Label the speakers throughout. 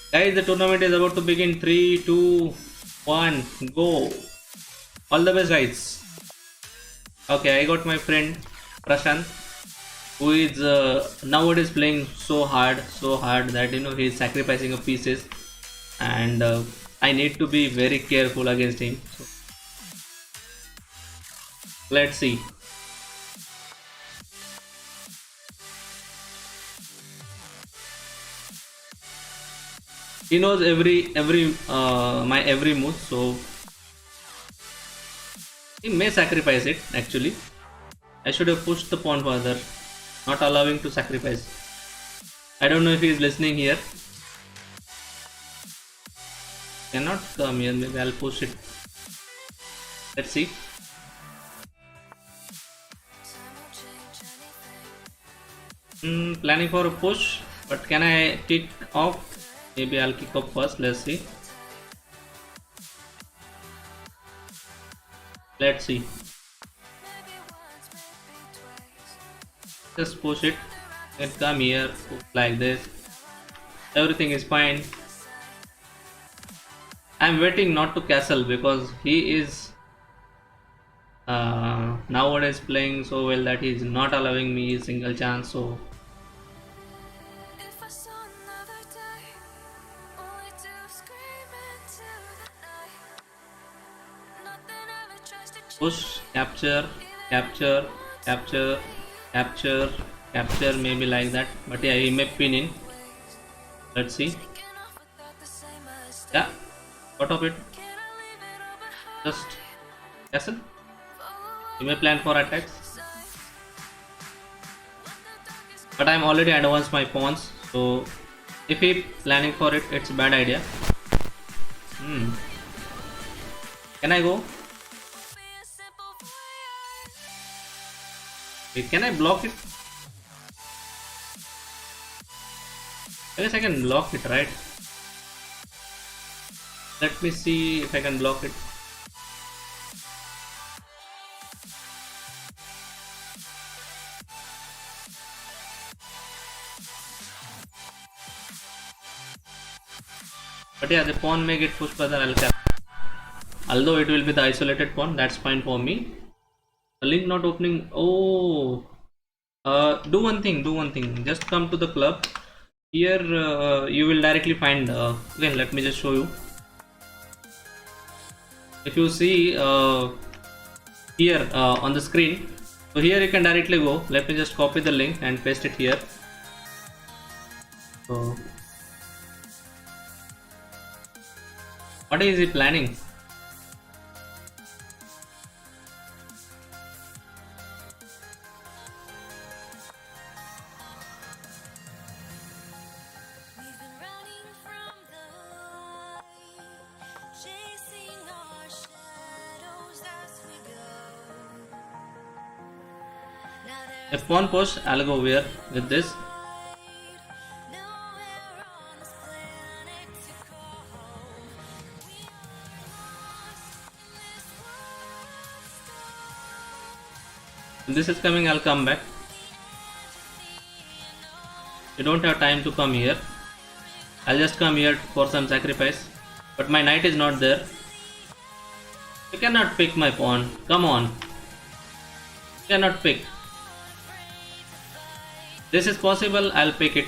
Speaker 1: Guys, the tournament is about to begin. 3, 2, 1, go. All the best, guys. Okay, I got my friend Prashant, who is nowadays playing so hard that he's sacrificing a pieces, and I need to be very careful against him. So let's see. He knows every my every move, so he may sacrifice it. Actually, I should have pushed the pawn further, not allowing to sacrifice. I don't know if he is listening here. Cannot come here. Maybe I'll push it. Let's see. Planning for a push, but can I kick off? Maybe I'll kick off first. Let's see. Let's see. Just push it and come here like this. Everything is fine. I'm waiting not to castle because he is nowadays playing so well that he's not allowing me a single chance. So push, capture, capture, capture, capture, capture, maybe like that. But yeah, he may pin in. Let's see. Yeah, what of it? Just castle. You may plan for attacks, but I'm already advanced my pawns. So if he planning for it, it's a bad idea. Can I go? Can I block it? I guess I can block it, right? Let me see if I can block it. But yeah, the pawn may get pushed further. I'll cap. Although it will be the isolated pawn, that's fine for me. The link not opening. Oh, do one thing. Do one thing. Just come to the club. Here you will directly find. Again, let me just show you. If you see here on the screen, so here you can directly go. Let me just copy the link and paste it here. So, what is he planning? A pawn push, I'll go where with this. If this is coming, I'll come back. You don't have time to come here. I'll just come here for some sacrifice. But my knight is not there. You cannot pick my pawn. Come on. You cannot pick. This is possible, I'll pick it.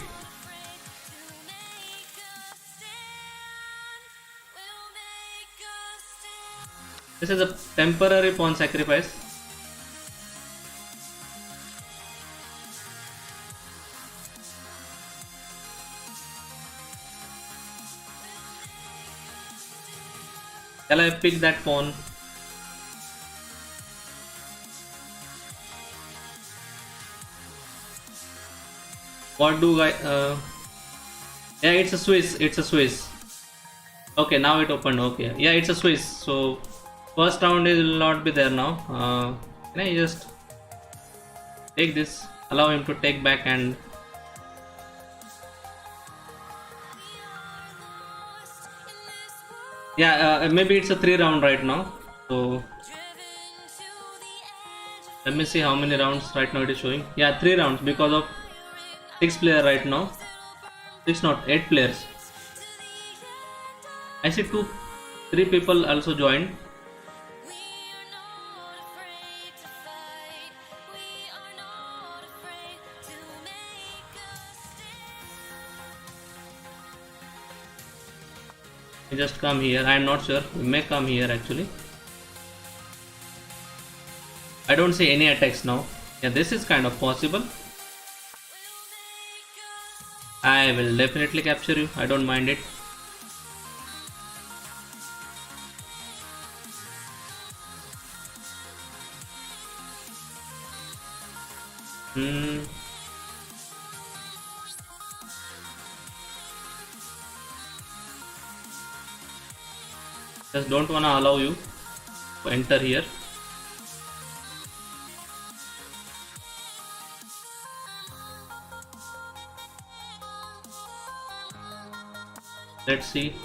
Speaker 1: This is a temporary pawn sacrifice. Shall I pick that pawn? What do I yeah, it's a Swiss. Okay, now it opened. Okay, yeah, it's a Swiss. So first round will not be there now. Can I just take this, allow him to take back, and yeah, maybe it's a 3 round right now. So let me see how many rounds right now it is showing. Yeah, 3 rounds because of 6 player right now. 6 not 8 players. I see 3 people also joined. You just come here. I am not sure. You may come here actually. I don't see any attacks now. Yeah, this is kind of possible. I will definitely capture you. I don't mind it. Just don't wanna allow you to enter here. Let's see.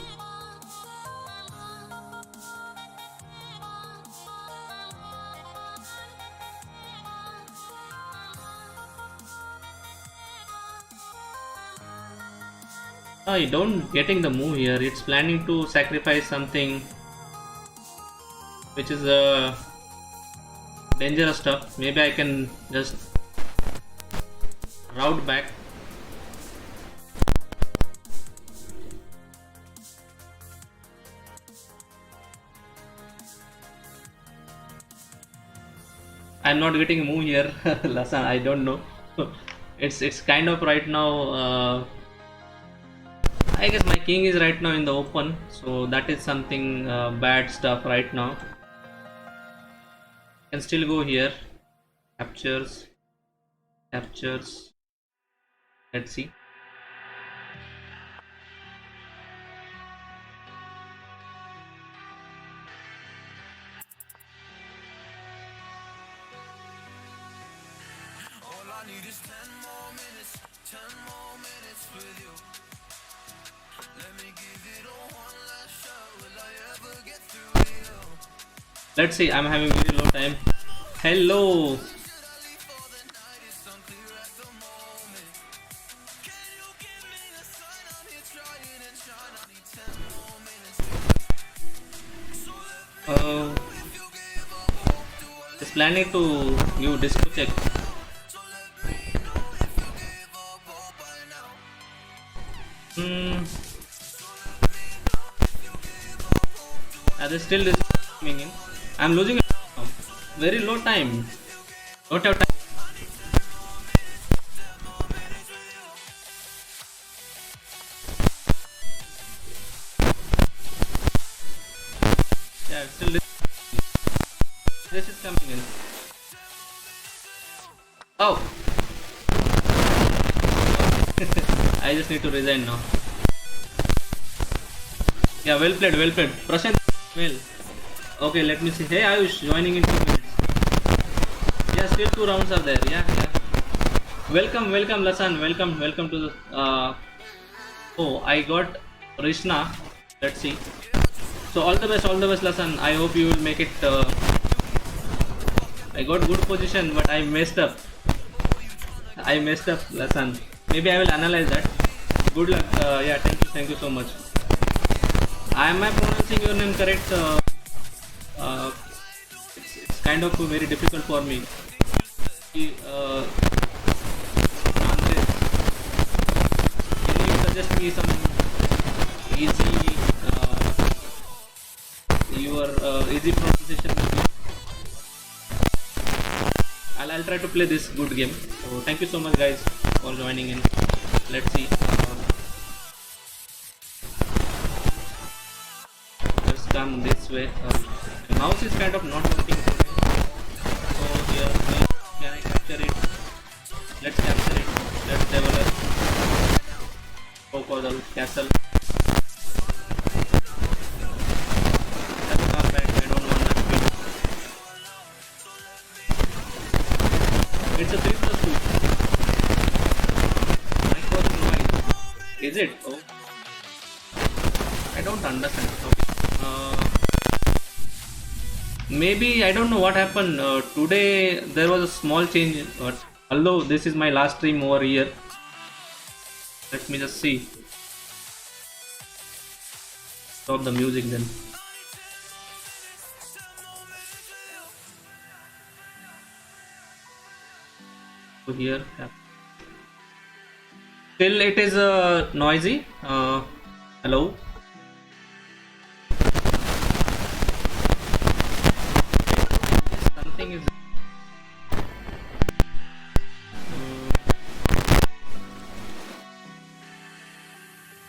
Speaker 1: I don't getting the move here. It's planning to sacrifice something which is dangerous stuff. Maybe I can just route back. I'm not getting a move here, Lasan. I don't know. It's kind of right now. I guess my king is right now in the open, so that is something bad stuff right now. Can still go here. Captures. Let's see. Let's see. I'm having very low time. Hello. Just planning to give disco check. There's still this coming in. I'm losing very low time. Don't have time. Yeah, still this is coming in. Oh. I just need to resign now. Yeah, well played. Prashant, well. Okay, let me see. Hey Ayush, joining in 2 minutes. Yeah, still 2 rounds are there. Yeah. Welcome, Lasan. Welcome to the. Oh, I got Rishna. Let's see. So all the best, Lasan. I hope you will make it. I got good position, but I messed up, Lasan. Maybe I will analyze that. Good luck. Yeah, thank you so much. Am I pronouncing your name correct? It's kind of very difficult for me. Can you suggest me some easy, easy pronunciation? I'll try to play this good game. So thank you so much, guys, for joining in. Let's see. Just come this way. The mouse is kind of not working. So here, can I capture it? Let's capture it. Let's develop. Go for the castle. Let's come back. I don't want that speed. It's a 3+2. Nice was noise. Is it? Oh. I don't understand. Okay. Maybe I don't know what happened. Today there was a small change. But although this is my last stream over here, let me just see. Stop the music then. So here, yeah. Still it is noisy. Hello. Something is.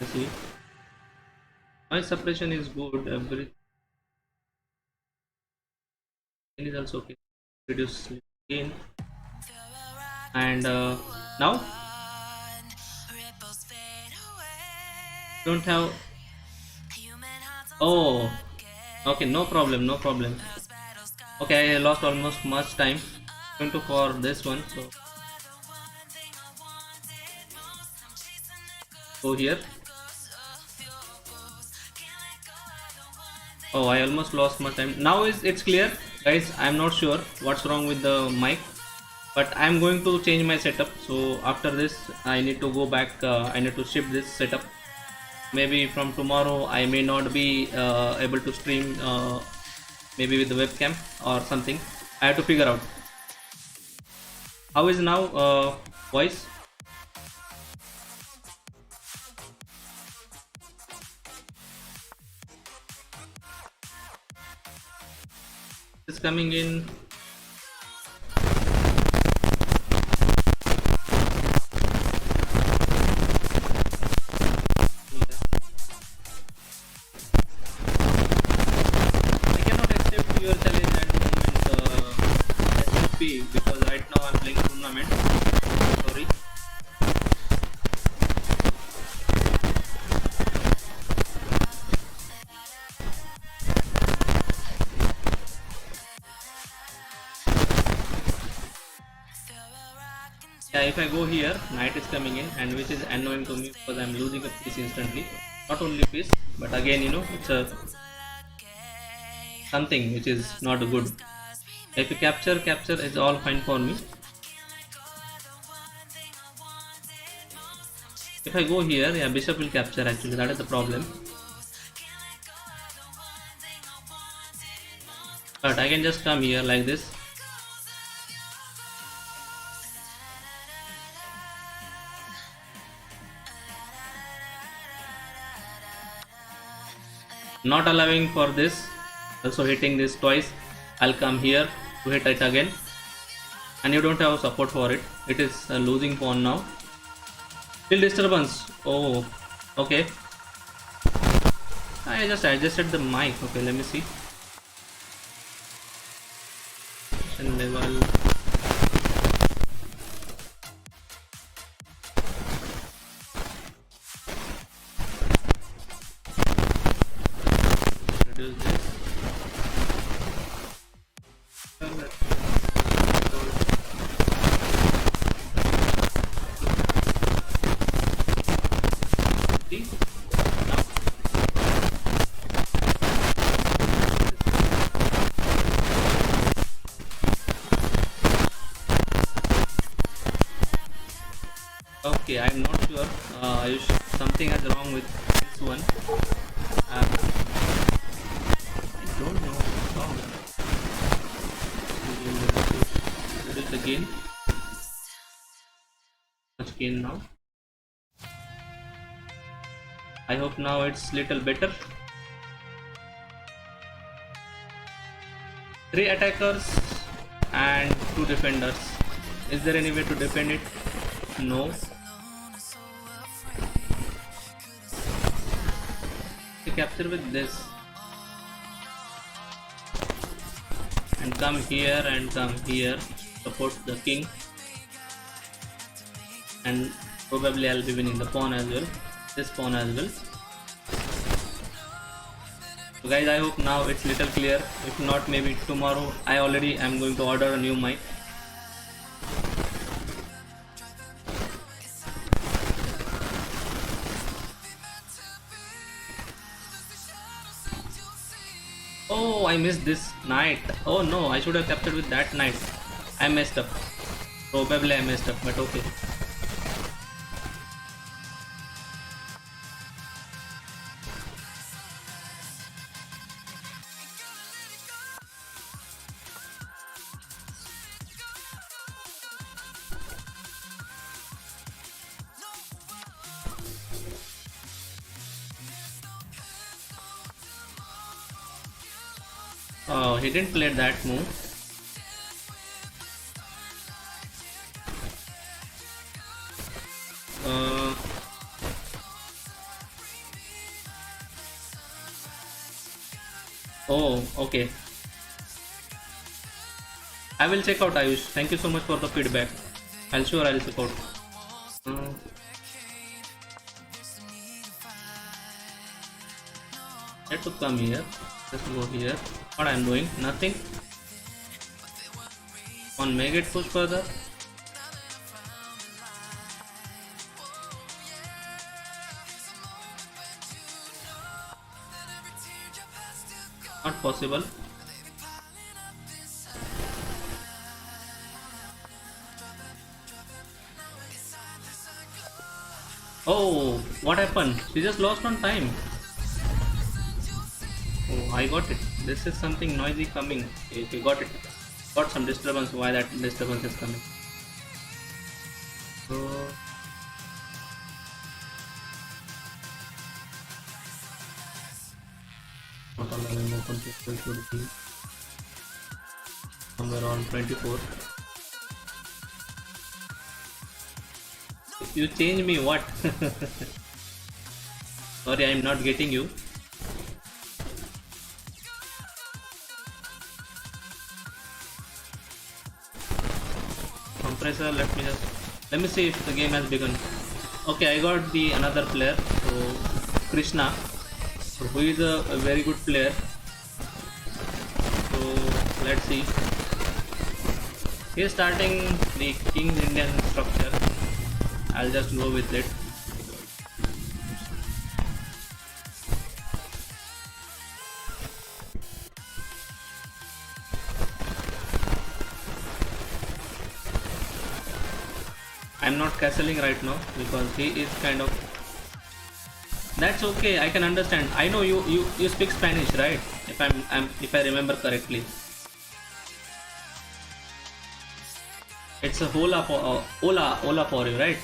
Speaker 1: Let's see. Noise suppression is good. Everything is also okay. Reduce gain. And now don't have. Oh, okay, no problem, no problem. Okay, I lost almost much time going to for this one, so go here. Oh, I almost lost my time. Now it's clear, guys. I'm not sure what's wrong with the mic, but I'm going to change my setup. So after this, I need to go back. I need to ship this setup. Maybe from tomorrow, I may not be able to stream. Maybe with the webcam or something. I have to figure out. How is now voice? Is coming in. I cannot accept your challenge at the moment, SFP, because right now I'm playing tournament. Sorry. Yeah, if I go here, night is coming in, and which is annoying to me because I'm losing a piece instantly. Not only piece, but again, you know, it's a something which is not good. If you capture is all fine for me. If I go here, yeah, bishop will capture actually, that is the problem. But I can just come here like this. Not allowing for this, also hitting this twice. I'll come here to hit it again, and you don't have support for it. It is a losing pawn now. Still disturbance. Oh, okay. I just adjusted the mic. Okay, let me see. And level. Reduce this. Okay, I'm not sure. Something is wrong with this one. I don't know what's wrong. Reduce the gain. Much gain now. I hope now it's little better. 3 attackers and 2 defenders. Is there any way to defend it? No. Capture with this and come here and come here, support the king, and probably I'll be winning the pawn as well, this pawn as well. So guys, I hope now it's little clear. If not, maybe tomorrow I already am going to order a new mic. Oh, I missed this knight. Oh no, I should have captured with that knight. I messed up. Probably I messed up, but okay. Oh, he didn't play that move. Uh, oh, okay. I will check out Ayush. Thank you so much for the feedback. I'll check out. Uh, I have to come here. Just go here. What I'm doing? Nothing. On make it push further. Not possible. Oh, what happened? She just lost on time. Oh, I got it. This is something noisy coming. Okay, got it. Got some disturbance. Why that disturbance is coming? So, not allowing open pixel should be somewhere on 24. You change me what? Sorry, I'm not getting you. Compressor, let me see if the game has begun. Okay, I got the another player, so Krishna, who is a very good player. So let's see. He is starting the King's Indian structure. I'll just go with it. I'm not castling right now because he is kind of. That's okay. I can understand. I know you speak Spanish, right? If I remember correctly. It's a hola for you, right?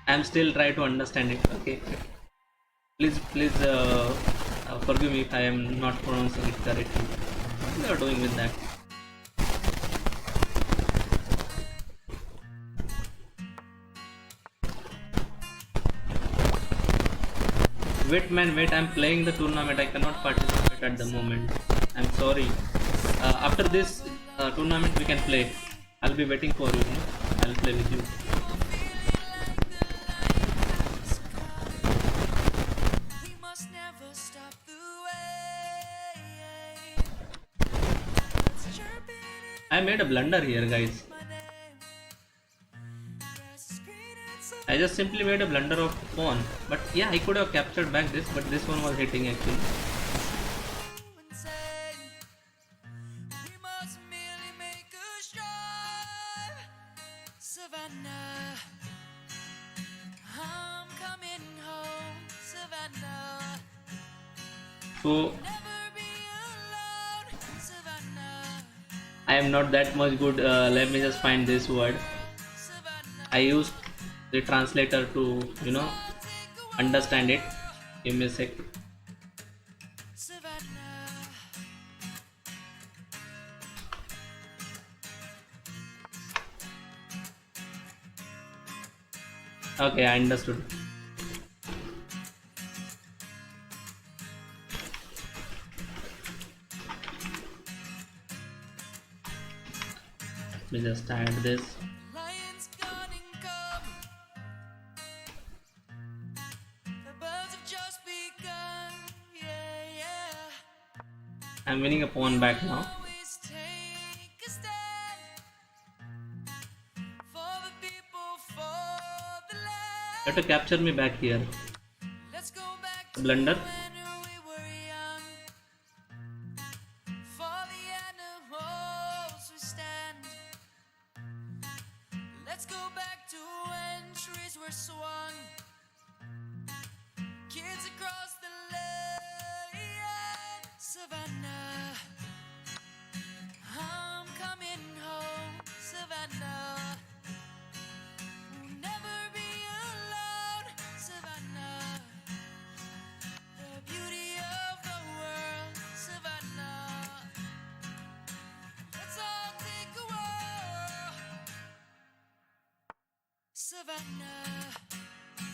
Speaker 1: I'm still trying to understand it. Okay. Please forgive me if I am not pronouncing it correctly. What you are doing with that? Wait man, wait, I'm playing the tournament. I cannot participate at the moment. I'm sorry. After this tournament we can play. I'll be waiting for you. I'll play with you. I made a blunder here, guys. I just simply made a blunder of pawn. But yeah, I could have captured back this, but this one was hitting actually. So I am not that much good. Let me just find this word. I used the translator to understand it. Give me a sec. Okay, I understood. Let me just add this. I'm winning a pawn back now. You have to capture me back here. Blunder.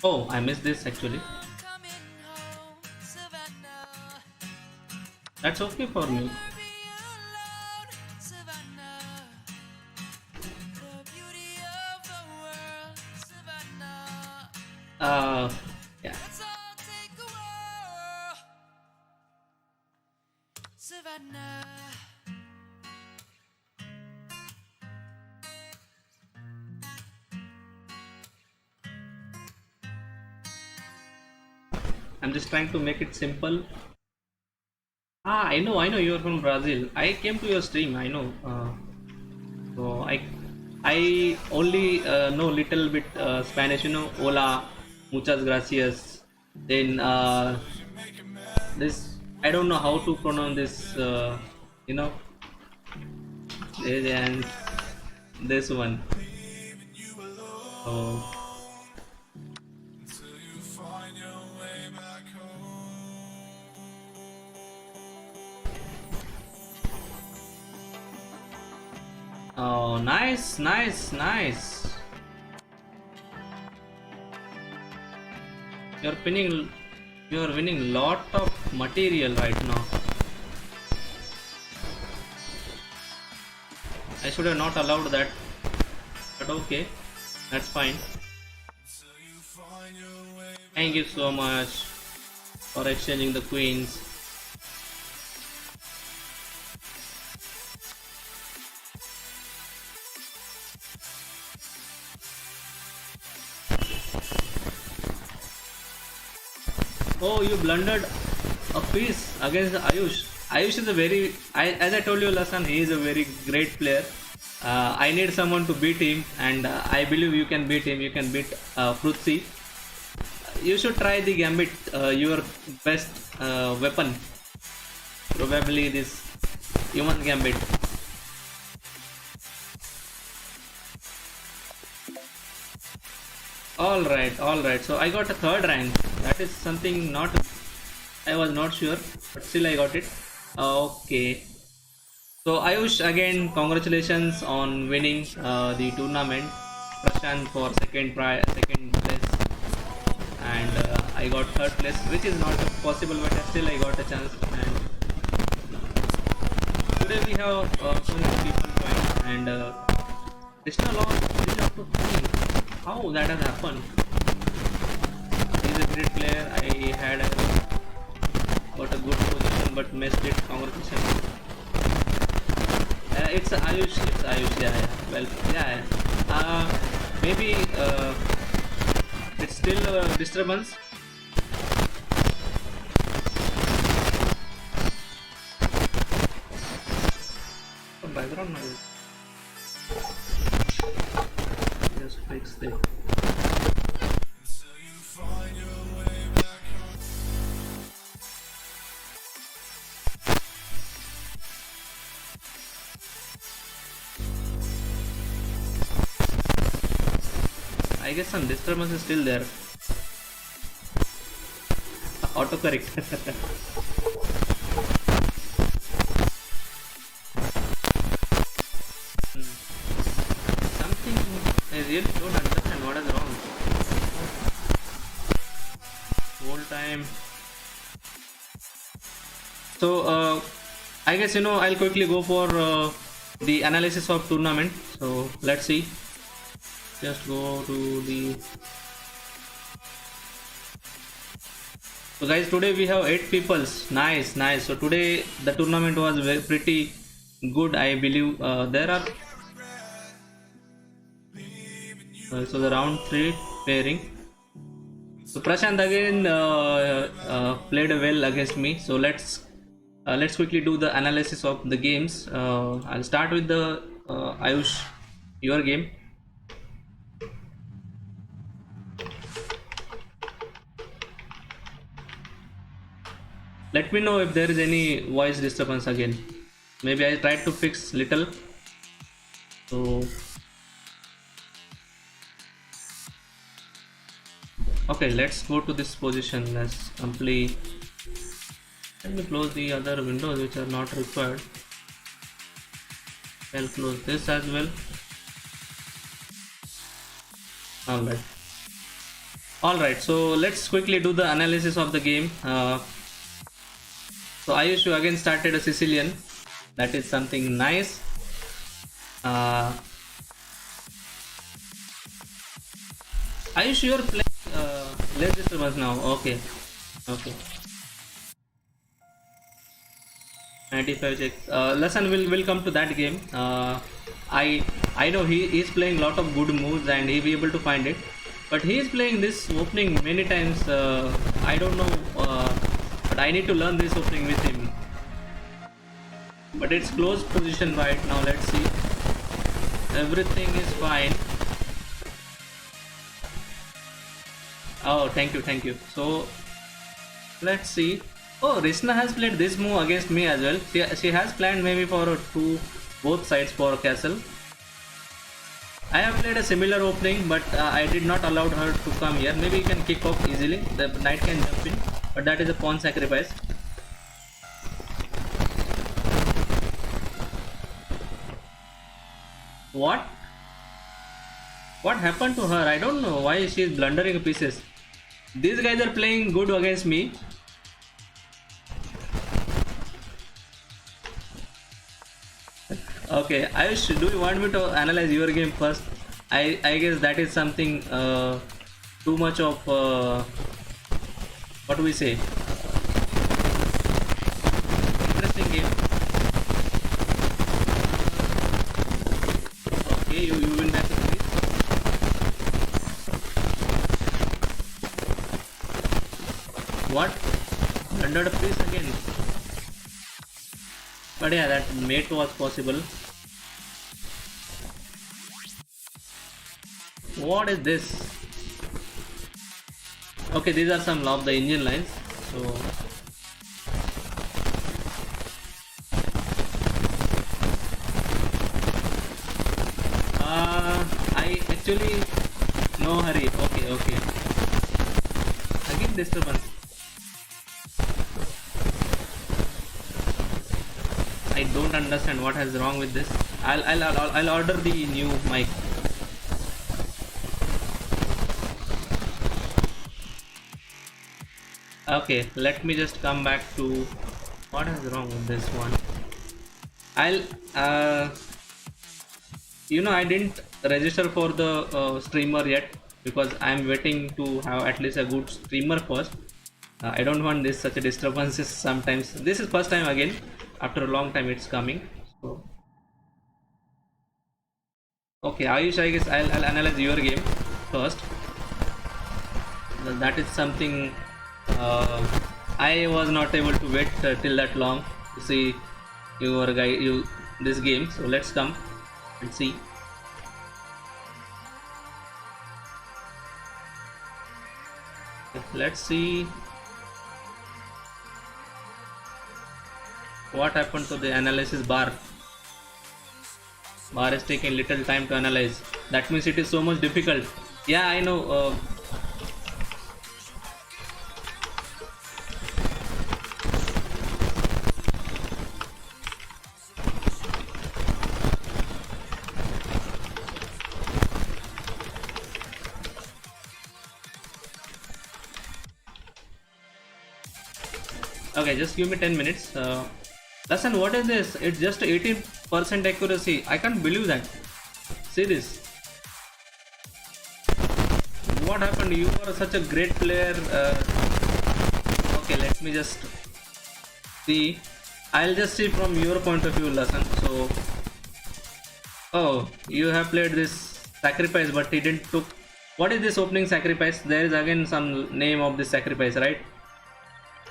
Speaker 1: Oh, I missed this actually. That's okay for me. Uh, yeah. I'm just trying to make it simple. Ah, I know you're from Brazil. I came to your stream. I know. So I only know little bit Spanish. You know, hola, muchas gracias. Then this I don't know how to pronounce this. You know, and this one. So oh, nice, nice, nice. You're winning. You're winning lot of material right now. I should have not allowed that, but okay, that's fine. Thank you so much for exchanging the queens. Oh, you blundered a piece against Ayush. Ayush is a very, as I told you last time, he is a very great player. I need someone to beat him, and I believe you can beat him. You can beat Frutzi. You should try the gambit, your best weapon. Probably this human gambit. All right. So I got a third rank. That is something not I was not sure, but still I got it. Okay. So Ayush, again, congratulations on winning the tournament. Prashant for second place, and I got third place, which is not possible, but still I got a chance. And today we have so many people joined, and Krishna lost 3 out of 3. How that has happened? He's a great player. I had got a good position, but missed it. Congratulations. It's Ayush. It's Ayush. Yeah, yeah. Well, yeah. Maybe it's still a disturbance. Some background noise. Just fix it. I guess some disturbance is still there. Autocorrect. Something I really don't understand what is wrong. Whole time. So I guess I'll quickly go for the analysis of tournament. So let's see. Just go to the. So guys, today we have 8 peoples. Nice, nice. So today the tournament was pretty good. I believe there are. So the round 3 pairing. So Prashant again played well against me. So let's quickly do the analysis of the games. I'll start with the Ayush, your game. Let me know if there is any voice disturbance again. Maybe I tried to fix little. So okay, let's go to this position. Let's complete. Let me close the other windows which are not required. I'll close this as well. Alright. Alright, so let's quickly do the analysis of the game. So Ayush, you again started a Sicilian. That is something nice. Uh, Ayush, you are playing less disturbance now. Okay, okay. 95 check. Lesson will come to that game. I know he is playing lot of good moves and he be able to find it, but he is playing this opening many times. I don't know, but I need to learn this opening with him. But it's close position right now. Let's see. Everything is fine. Oh, thank you, thank you. So let's see. Oh, Rishna has played this move against me as well. She has planned maybe for both sides for castle. I have played a similar opening, but I did not allow her to come here. Maybe you can kick off easily. The knight can jump in, but that is a pawn sacrifice. What? What happened to her? I don't know why she is blundering pieces. These guys are playing good against me. Okay, Ayush, do you want me to analyze your game first? I guess that is something too much of what do we say? Interesting game. Okay, you win back the piece. What? Under the piece again. But yeah, that mate was possible. What is this? Okay, these are some of the engine lines. So I actually no hurry. Okay, okay. Again disturbance. I don't understand what is wrong with this. I'll order the new mic. Okay, let me just come back to what is wrong with this one. I'll I didn't register for the streamer yet because I'm waiting to have at least a good streamer first. I don't want this such a disturbances sometimes. This is first time again after a long time it's coming. So okay, Ayush, I guess I'll analyze your game first. That is something I was not able to wait till that long to see this game. So let's come and see. Let's see what happened to the analysis bar. Bar is taking little time to analyze. That means it is so much difficult. Yeah, I know. Okay, just give me 10 minutes. Listen, what is this? It's just 18% accuracy. I can't believe that. See this. What happened? You are such a great player. Okay, let me just see. I'll just see from your point of view, Lesson. So, oh, you have played this sacrifice, but he didn't took. What is this opening sacrifice? There is again some name of this sacrifice, right?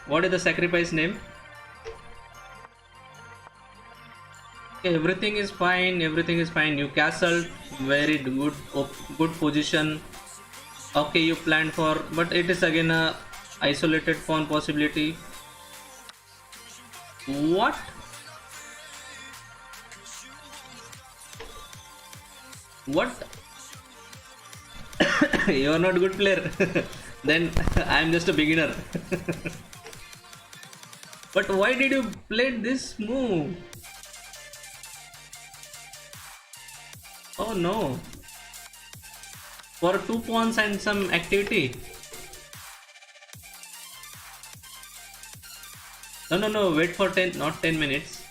Speaker 1: What is the sacrifice name? Okay, everything is fine. Everything is fine. You castled, very good position. Okay, you planned for, but it is again a isolated pawn possibility. What? What? You are not a good player. Then I am just a beginner. But why did you play this move? Oh no. For 2 pawns and some activity. No, wait for 10, not 10 minutes.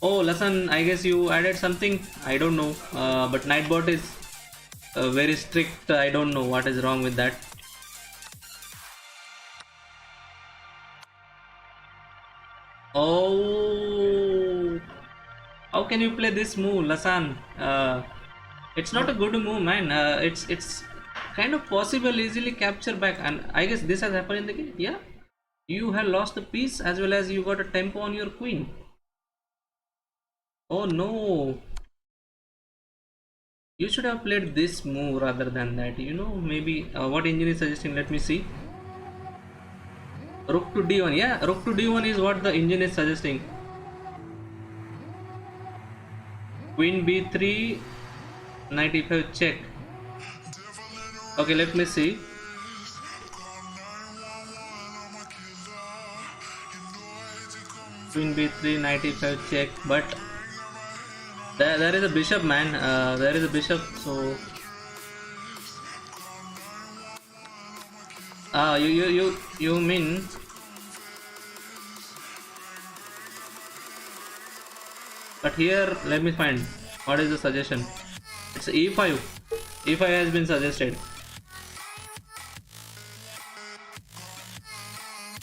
Speaker 1: Oh, Lasan, I guess you added something. I don't know. But Nightbot is very strict. I don't know what is wrong with that. Oh, how can you play this move, Lasan? It's not a good move, man. It's kind of possible easily capture back, and I guess this has happened in the game. Yeah, you have lost the piece as well as you got a tempo on your queen. Oh no, you should have played this move rather than that. You know, maybe what engine is suggesting. Let me see. Rook to d1. Yeah, rook to d1 is what the engine is suggesting. Queen b3, knight e5 check. Okay, let me see. Queen b3, knight e5 check, but there is a bishop, man. There is a bishop, so you mean but here let me find what is the suggestion. It's e5. E5 has been suggested.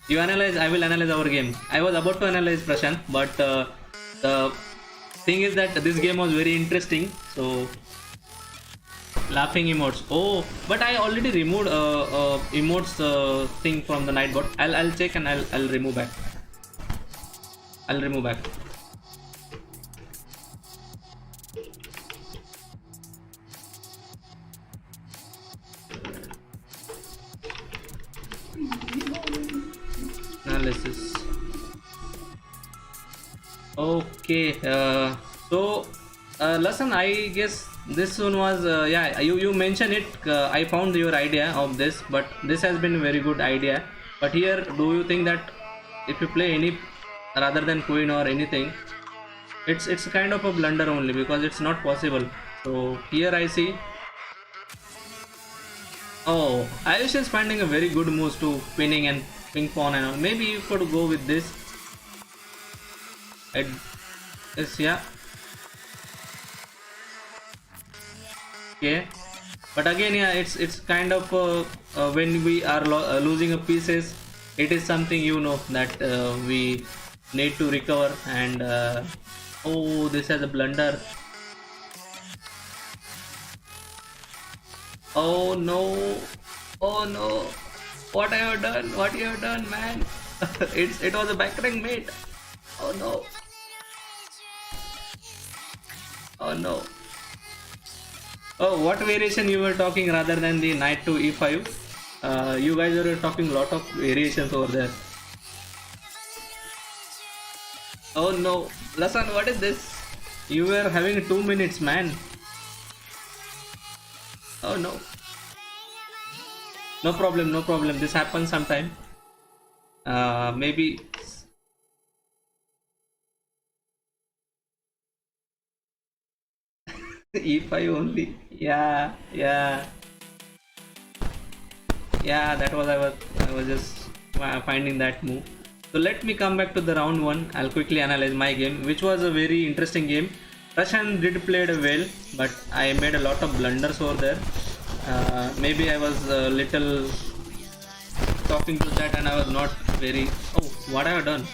Speaker 1: You analyze, I will analyze our game. I was about to analyze Prashant, but the thing is that this game was very interesting, so laughing emotes. Oh, but I already removed emotes thing from the Nightbot. I'll check and I'll remove back. I'll remove back. Analysis. Okay. So lesson, I guess this one was yeah, you mentioned it. I found your idea of this, but this has been a very good idea. But here, do you think that if you play any rather than queen or anything, it's kind of a blunder only because it's not possible. So here I see. Oh, Ayush is finding a very good moves to pinning and ping pawn and all. Maybe you could go with this. Yes, yeah. Okay, but again, yeah, it's kind of when we are losing a pieces, it is something you know that we need to recover. And oh, this has a blunder. Oh no, oh no, what have you done? What you have done, man? It was a backrank mate. Oh no, oh no. Oh, what variation you were talking rather than the knight to e5? You guys were talking lot of variations over there. Oh no, Lasan, what is this? You were having 2 minutes, man. Oh no. No problem, no problem. This happens sometime. Maybe. E5 only. Yeah, yeah. Yeah, that was I was just finding that move. So let me come back to the round one. I'll quickly analyze my game, which was a very interesting game. Prashant did played well, but I made a lot of blunders over there. Maybe I was a little talking to that, and I was not very. Oh, what have I done?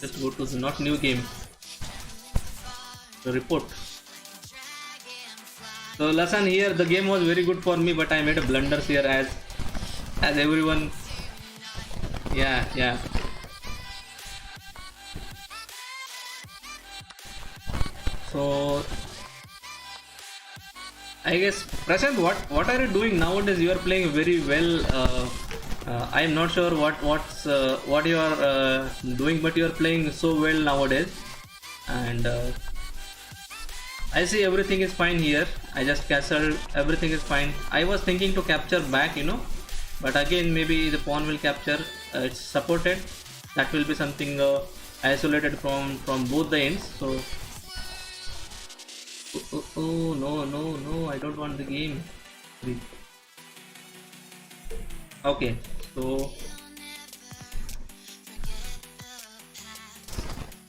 Speaker 1: Just go to the not new game. The report. So lesson here, the game was very good for me, but I made a blunders here as everyone. Yeah, yeah. So I guess Prashant, what are you doing nowadays? You are playing very well. I am not sure what you are doing, but you are playing so well nowadays. And I see everything is fine here. I just castled. Everything is fine. I was thinking to capture back, but again maybe the pawn will capture. It's supported. That will be something isolated from both the ends. So. Oh, no, I don't want the game. Okay, so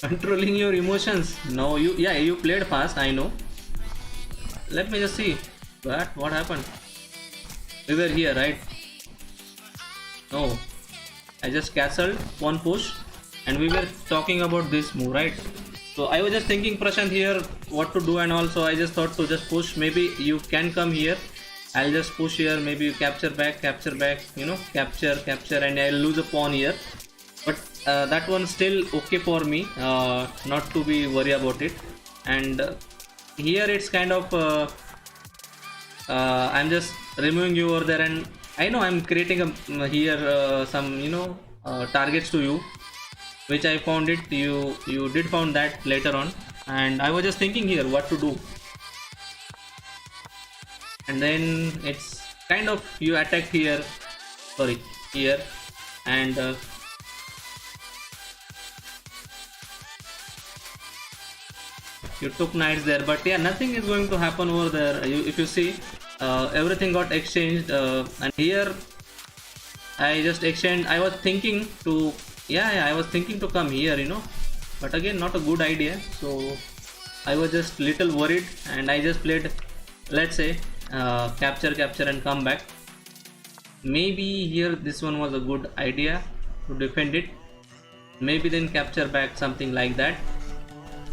Speaker 1: Controlling your emotions. No, you played fast, I know. Let me just see. What happened? We were here, right? No. I just castled one push and we were talking about this move, right? So I was just thinking, Prashant, here what to do, and also I just thought to just push. Maybe you can come here. I'll just push here. Maybe you capture back, you know, capture, and I'll lose a pawn here. But that one's still okay for me, not to be worried about it. And here it's kind of I'm just removing you over there, and I know I'm creating a here some, you know, targets to you, which I found it. You did found that later on, and I was just thinking here what to do, and then it's kind of you attack here, sorry, here, and you took knights there, but yeah, nothing is going to happen over there. If you see, everything got exchanged, and here I just exchanged. I was thinking to, yeah, I was thinking to come here, you know, but again, not a good idea. So I was just little worried, and I just played, let's say, capture, and come back. Maybe here this one was a good idea to defend it. Maybe then capture back, something like that.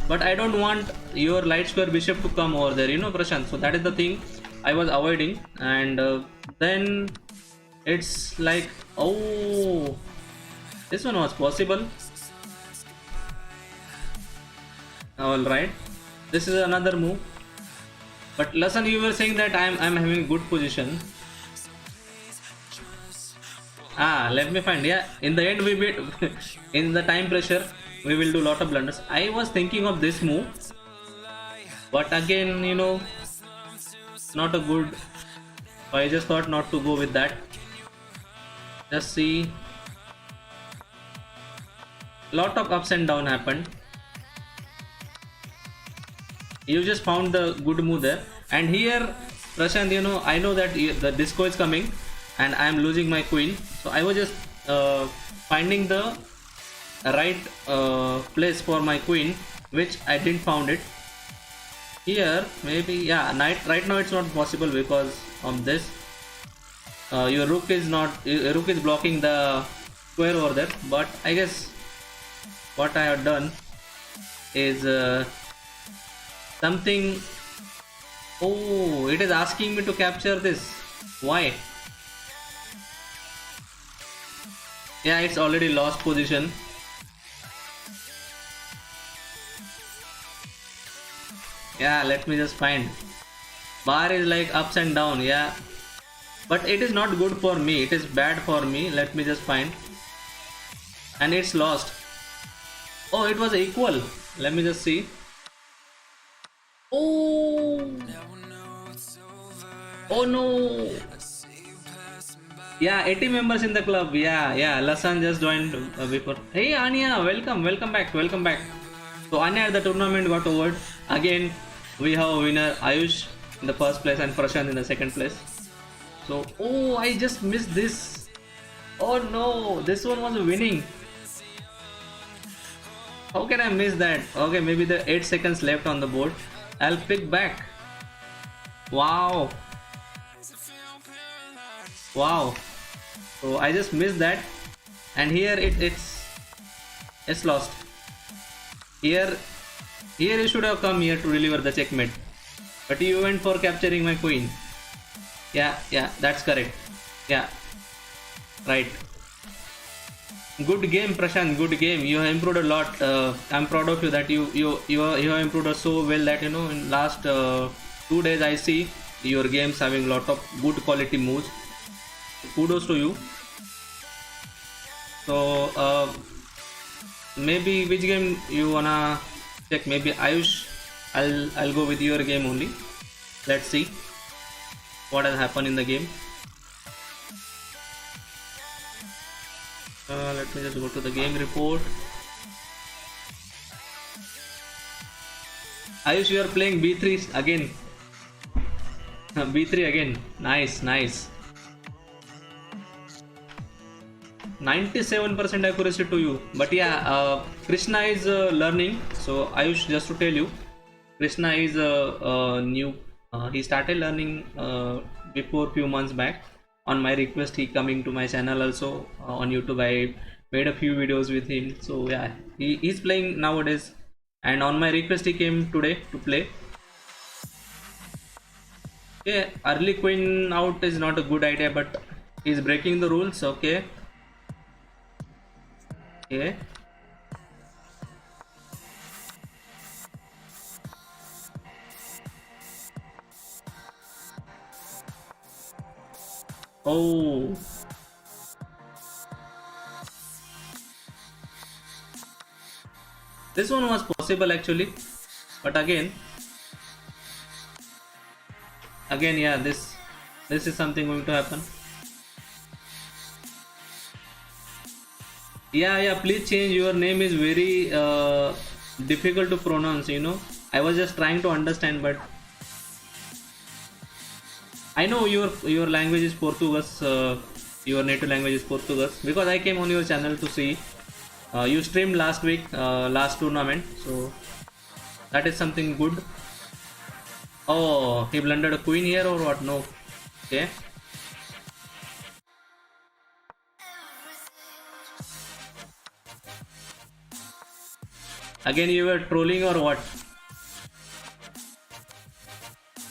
Speaker 1: But I don't want your light square bishop to come over there, you know, Prashant. So that is the thing I was avoiding, and then it's like, oh, this one was possible. All right, this is another move. But listen, you were saying that I'm having good position. Let me find. Yeah, in the end we beat. In the time pressure, we will do lot of blunders. I was thinking of this move, but again, you know, not a good. I just thought not to go with that. Just see, lot of ups and down happened. You just found the good move there, and here, Prashant, you know, I know that the disco is coming, and I am losing my queen. So I was just finding the right place for my queen, which I didn't found it. Here, maybe, yeah, knight. Right now it's not possible because of this. Your rook is not. Your rook is blocking the square over there. But I guess what I have done is something. Oh, it is asking me to capture this. Why? Yeah, it's already lost position. Yeah, let me just find. Bar is like ups and down, yeah. But it is not good for me. It is bad for me. Let me just find. And it's lost. Oh, it was equal. Let me just see. Oh. Oh no. Yeah, 80 members in the club. Yeah. Lasan just joined before. Hey Anya, welcome back. So Anya, the tournament got over. Again, we have a winner, Ayush in the first place and Prashant in the second place. So, oh, I just missed this. Oh no, this one was winning. How can I miss that? Okay, maybe the 8 seconds left on the board. I'll pick back. Wow. So I just missed that, and here it's lost. Here you should have come here to deliver the checkmate, but you went for capturing my queen. Yeah, that's correct. Yeah, right. Good game, Prashant. Good game. You have improved a lot. I'm proud of you that you have improved so well that, you know, in last 2 days I see your games having a lot of good quality moves. Kudos to you. So maybe which game you wanna check? Maybe Ayush. I'll go with your game only. Let's see what has happened in the game. Let me just go to the game report. Ayush, you are playing B3 again. B3 again. Nice. 97% accuracy to you. But yeah, Krishna is learning. So Ayush, just to tell you, Krishna is new. He started learning before few months back. On my request, he coming to my channel also on YouTube. I made a few videos with him. So yeah, he's playing nowadays. And on my request, he came today to play. Okay, early queen out is not a good idea, but he's breaking the rules. Okay. Okay. Oh. This one was possible actually, but again, yeah, this is something going to happen. Yeah, please change. Your name is very difficult to pronounce. I was just trying to understand, but I know your language is Portuguese. Your native language is Portuguese because I came on your channel to see. You streamed last week, last tournament, so that is something good. Oh, he blundered a queen here or what? No. Okay. Again, you were trolling or what?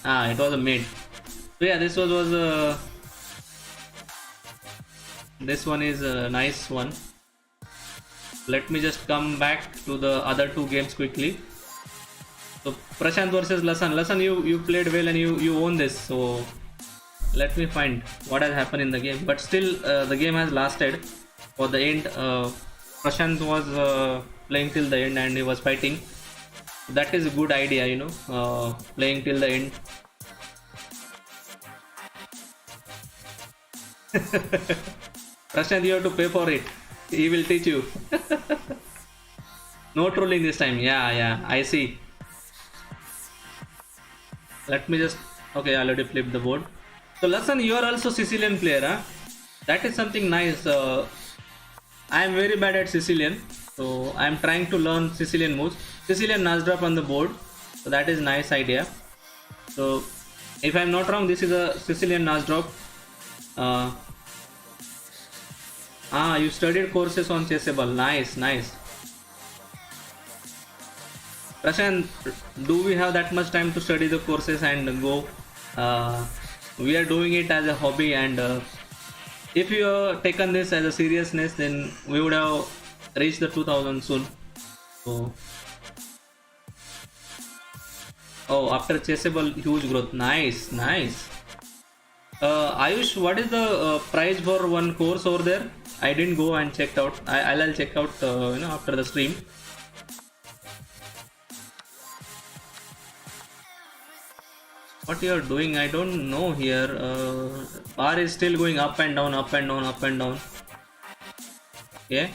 Speaker 1: Ah, it was a mate. So yeah, this was this one is a nice one. Let me just come back to the other two games quickly. So Prashant versus Lasan. Lasan, you played well and you won this. So let me find what has happened in the game. But still, the game has lasted for the end. Prashant was playing till the end and he was fighting. That is a good idea, playing till the end. Prashant, you have to pay for it. He will teach you. No trolling this time. Yeah, I see. Let me just... Okay, I already flipped the board. So, Lasan, you are also Sicilian player, huh? That is something nice. I am very bad at Sicilian. So, I am trying to learn Sicilian moves. Sicilian Nasdrop on the board. So, that is nice idea. So, if I am not wrong, this is a Sicilian Nasdrop. You studied courses on Chessable. Nice. Prashant, do we have that much time to study the courses and go? We are doing it as a hobby, and if you have taken this as a seriousness, then we would have reached the 2000 soon. So, after Chessable, huge growth. Nice. Ayush, what is the price for one course over there? I didn't go and checked out. I'll check out after the stream. What you are doing, I don't know here. Bar is still going up and down. Okay.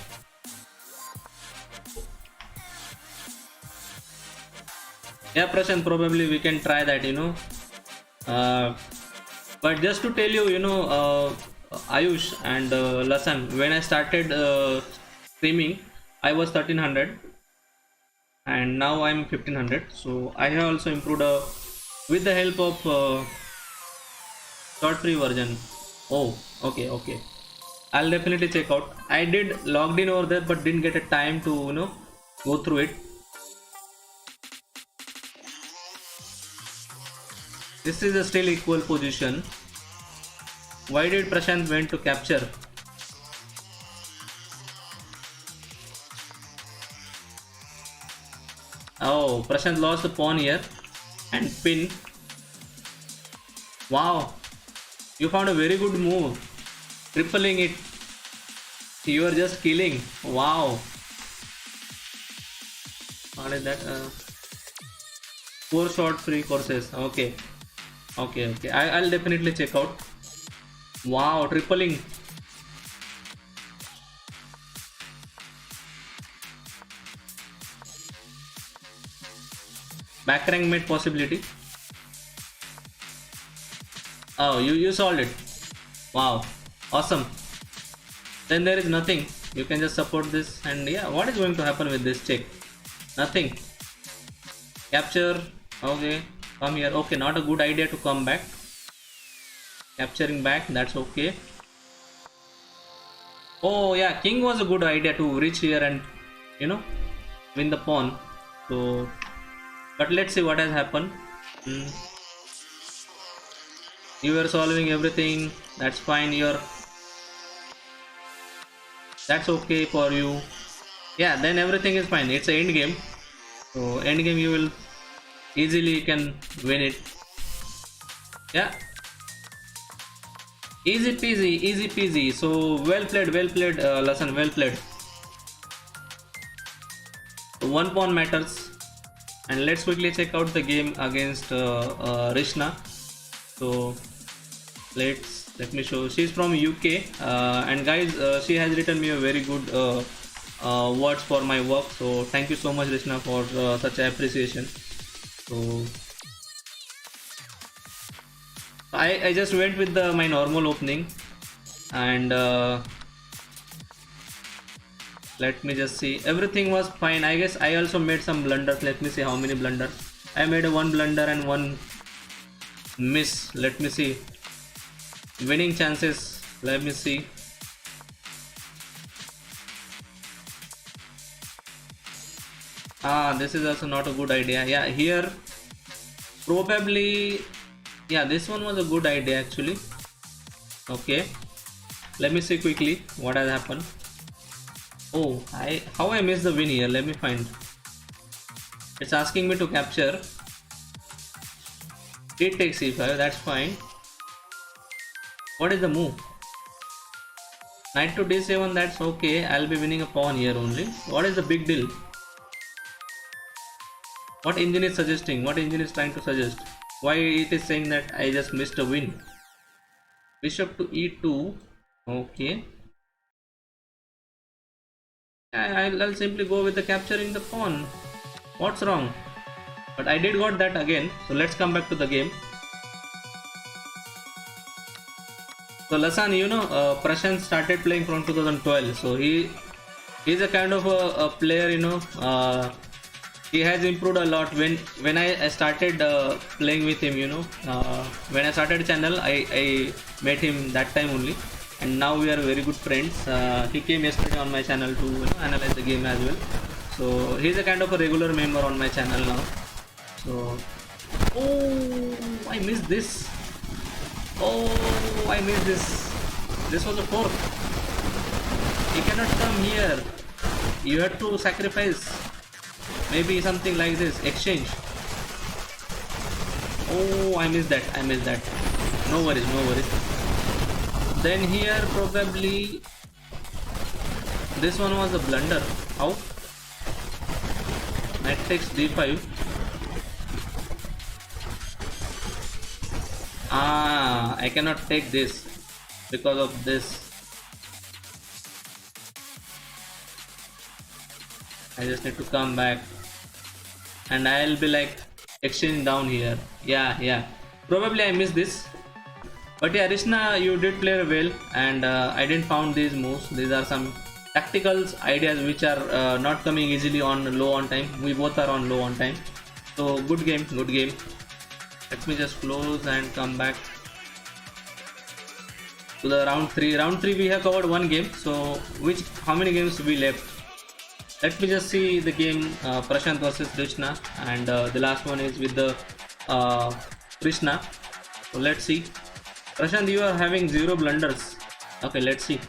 Speaker 1: Yeah, Prashant, probably we can try that, but just to tell you, Ayush and Lasan, when I started streaming, I was 1300 and now I'm 1500. So I have also improved with the help of short free version. Oh, okay. I'll definitely check out. I did logged in over there, but didn't get a time to go through it. This is a still equal position. Why did Prashant went to capture? Oh, Prashant lost the pawn here and pin. Wow, you found a very good move. Tripling it. You are just killing. Wow. What is that? 4 short free courses. Okay. I'll definitely check out. Wow, tripling. Back rank made possibility. Oh, you solved it. Wow, awesome. then there is nothing. You can just support this, and yeah, what is going to happen with this check? Nothing. Capture. Okay, come here. Okay, not a good idea to come back. Capturing back, that's okay. Oh yeah, king was a good idea to reach here and win the pawn. So, but let's see what has happened. You were solving everything, that's fine. That's okay for you. Yeah, then everything is fine. It's an end game, so end game you will easily can win it. Yeah, easy peasy, easy peasy. So well played, Lasan, well played. 1 pawn matters. And let's quickly check out the game against Rishna. So let me show. She's from UK, and guys, she has written me a very good words for my work. So thank you so much, Rishna, for such appreciation. So I just went with my normal opening, and let me just see. Everything was fine. I guess I also made some blunders. Let me see how many blunders. I made one blunder and one miss. Let me see. Winning chances. Let me see. This is also not a good idea. Yeah, here probably. Yeah, this one was a good idea actually. Okay, let me see quickly what has happened. Oh, how I missed the win here. Let me find. It's asking me to capture. It takes c5. That's fine. What is the move? Knight to d7. That's okay. I'll be winning a pawn here only. What is the big deal? What engine is suggesting? What engine is trying to suggest? Why it is saying that I just missed a win? Bishop to e2. Okay. I'll simply go with the capturing the pawn. What's wrong? But I did got that again. So let's come back to the game. So Lasan, Prashant started playing from 2012. So he's a kind of a player. He has improved a lot. When I started playing with him, when I started channel, I met him that time only. And now we are very good friends. He came yesterday on my channel to analyze the game as well. So he's a kind of a regular member on my channel now. So, oh, I missed this. Oh, I missed this. This was a fork. You cannot come here. You have to sacrifice. Maybe something like this. Exchange. Oh, I missed that. No worries. Then here probably this one was a blunder. How? Knight takes d5. I cannot take this because of this. I just need to come back, and I'll be like exchange down here. Yeah. Probably I missed this. But yeah, Rishna, you did play well, and I didn't found these moves. These are some tactical ideas which are not coming easily on low on time. We both are on low on time. So good game. Let me just close and come back to the round 3. Round 3 we have covered one game. So how many games we left? Let me just see the game Prashant versus Rishna, and the last one is with the Krishna. So let's see. Prashant, you are having 0 blunders. Okay, let's see.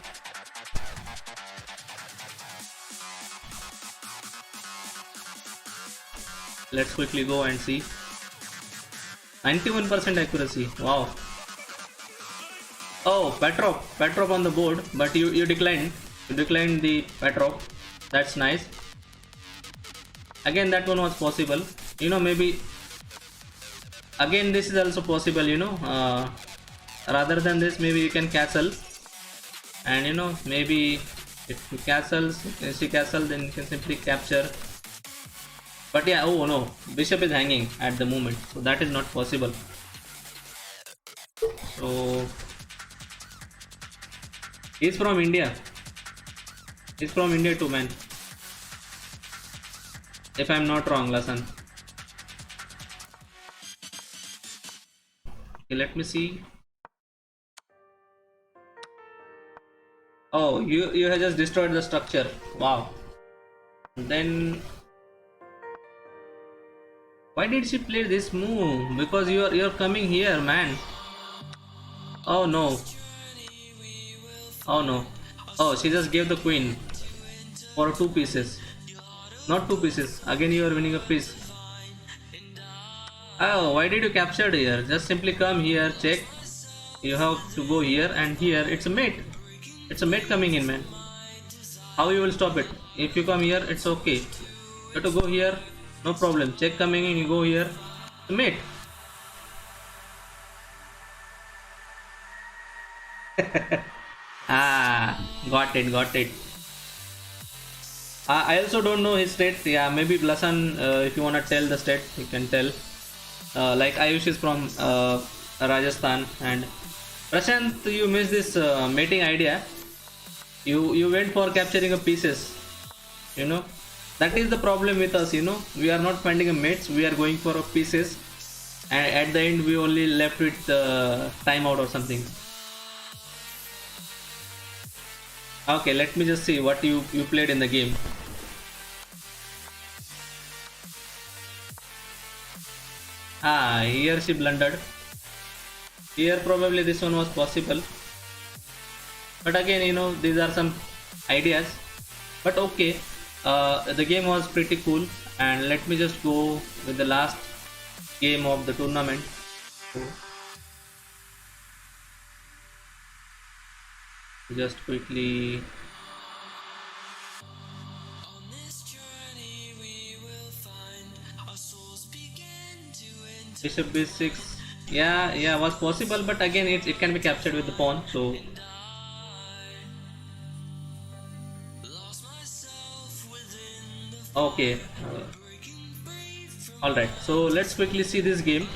Speaker 1: Let's quickly go and see. 91% accuracy. Wow. Oh, Petrov on the board, but you declined. You declined the Petrov. That's nice. Again, that one was possible. Maybe again this is also possible. Rather than this, maybe you can castle, and maybe if you she castle, then you can simply capture. But yeah, oh no, bishop is hanging at the moment, so that is not possible. So he's from India. He's from India too, man. If I'm not wrong, Lasan. Okay, let me see. Oh, you have just destroyed the structure. Wow. Then why did she play this move? Because you're coming here, man. Oh no. Oh no. Oh, she just gave the queen for 2 pieces. Not 2 pieces. Again, you are winning a piece. Oh, why did you capture here? Just simply come here, check. You have to go here and here. It's a mate. It's a mate coming in, man. How you will stop it? If you come here, it's okay. You have to go here, no problem. Check coming in, you go here. It's a mate. Got it, got it. I also don't know his state. Yeah, maybe Blasan, if you wanna tell the state, you can tell. Like Ayush is from Rajasthan, and Prashant, you missed this mating idea. You went for capturing a pieces. You know, that is the problem with us. You know, we are not finding a mates. We are going for a pieces, and at the end we only left with timeout or something. Okay, let me just see what you played in the game. Here she blundered. Here probably this one was possible, but again, you know, these are some ideas. But okay, the game was pretty cool, and let me just go with the last game of the tournament. Just quickly. Bishop b6. Yeah, was possible, but again, it can be captured with the pawn. So okay. All right. So let's quickly see this game.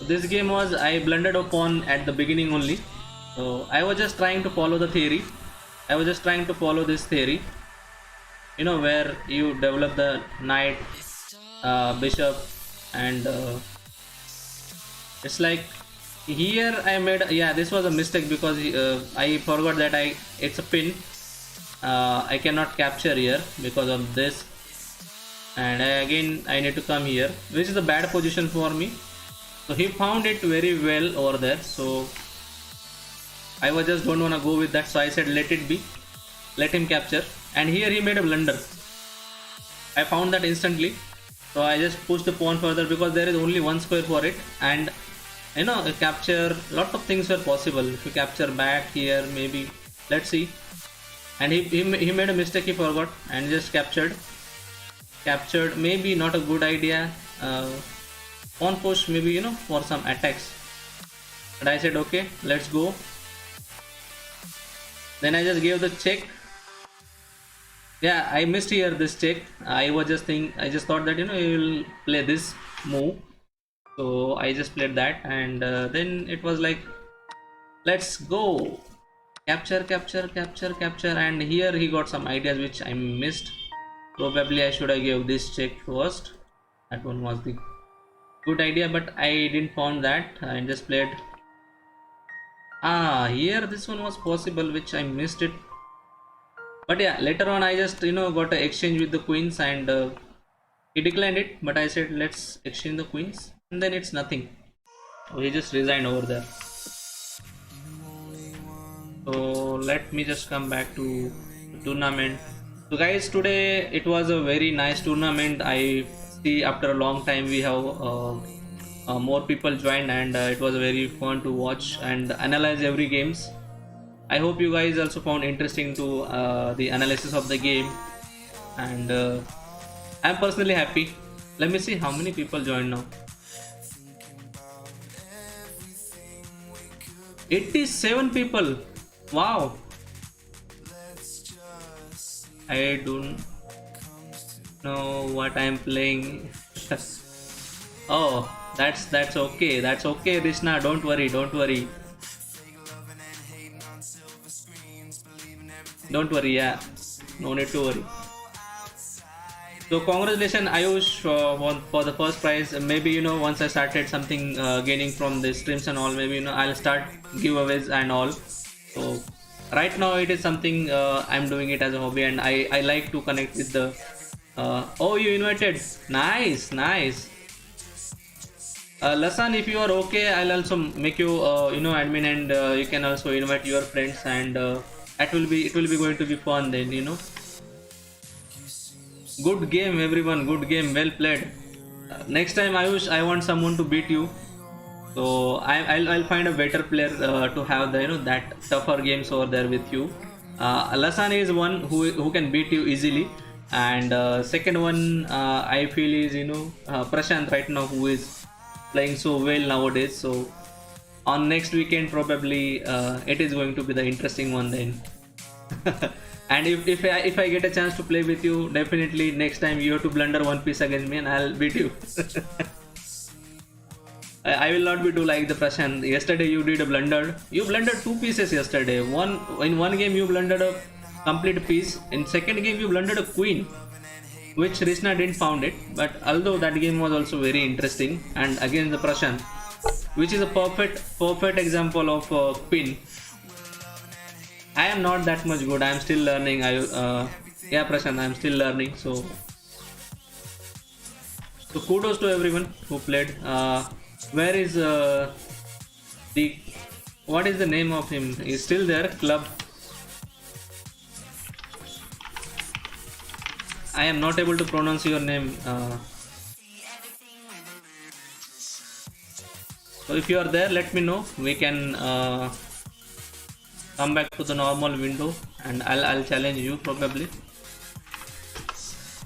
Speaker 1: This game was I blundered a pawn at the beginning only. So I was just trying to follow the theory. I was just trying to follow this theory. You know, where you develop the knight, bishop, and it's like here I made, yeah, this was a mistake because I forgot that it's a pin. I cannot capture here because of this, and again I need to come here, which is a bad position for me. So he found it very well over there. So I was just don't wanna go with that. So I said let it be, let him capture. And here he made a blunder. I found that instantly. So I just pushed the pawn further because there is only one square for it, and you know, capture, lot of things were possible. If you capture back here, maybe, let's see. And he made a mistake, he forgot and just captured, maybe not a good idea. Pawn push, maybe, you know, for some attacks. But I said okay, let's go. Then I just gave the check. Yeah, I missed here this check. I just thought that, you know, you will play this move. So I just played that, and then it was like, let's go. Capture, and here he got some ideas which I missed. Probably I should have gave this check first. That one was the good idea, but I didn't found that. I just played. Here this one was possible, which I missed it. But yeah, later on I just, you know, got an exchange with the queens, and he declined it. But I said let's exchange the queens, and then it's nothing. So he just resigned over there. So let me just come back to the tournament. So guys, today it was a very nice tournament. I see after a long time we have more people joined, and it was very fun to watch and analyze every games. I hope you guys also found interesting to the analysis of the game, and I'm personally happy. Let me see how many people joined now. 87 people. Wow. I don't know what I'm playing. Oh, that's okay. That's okay, Rishna. Don't worry. Don't worry. Don't worry. Yeah. No need to worry. So congratulations Ayush for the first prize. Maybe once I started something gaining from the streams and all, maybe I'll start giveaways and all. So right now it is something I'm doing it as a hobby, and I like to connect with the oh, you invited. Nice, nice. Lasan, if you are okay, I'll also make you admin, and you can also invite your friends, and it will be going to be fun then. Good game, everyone. Good game. Well played. Next time, Ayush, I want someone to beat you. So I'll find a better player to have the that tougher games over there with you. Lasan is one who can beat you easily, and second one I feel is Prashant right now, who is playing so well nowadays. So on next weekend probably it is going to be the interesting one then. And if I get a chance to play with you, definitely next time you have to blunder one piece against me and I'll beat you. I will not be too like the Prashant. Yesterday you did a blunder. You blundered two pieces yesterday. In one game you blundered a complete piece. In second game you blundered a queen, which Rishna didn't found it. But although that game was also very interesting, and again the Prashant, which is a perfect example of pin. I am not that much good. I am still learning. Yeah, Prashant, I am still learning. So kudos to everyone who played. Where is what is the name of him? He's still there. Club. I am not able to pronounce your name. So if you are there, let me know. We can come back to the normal window, and I'll challenge you probably.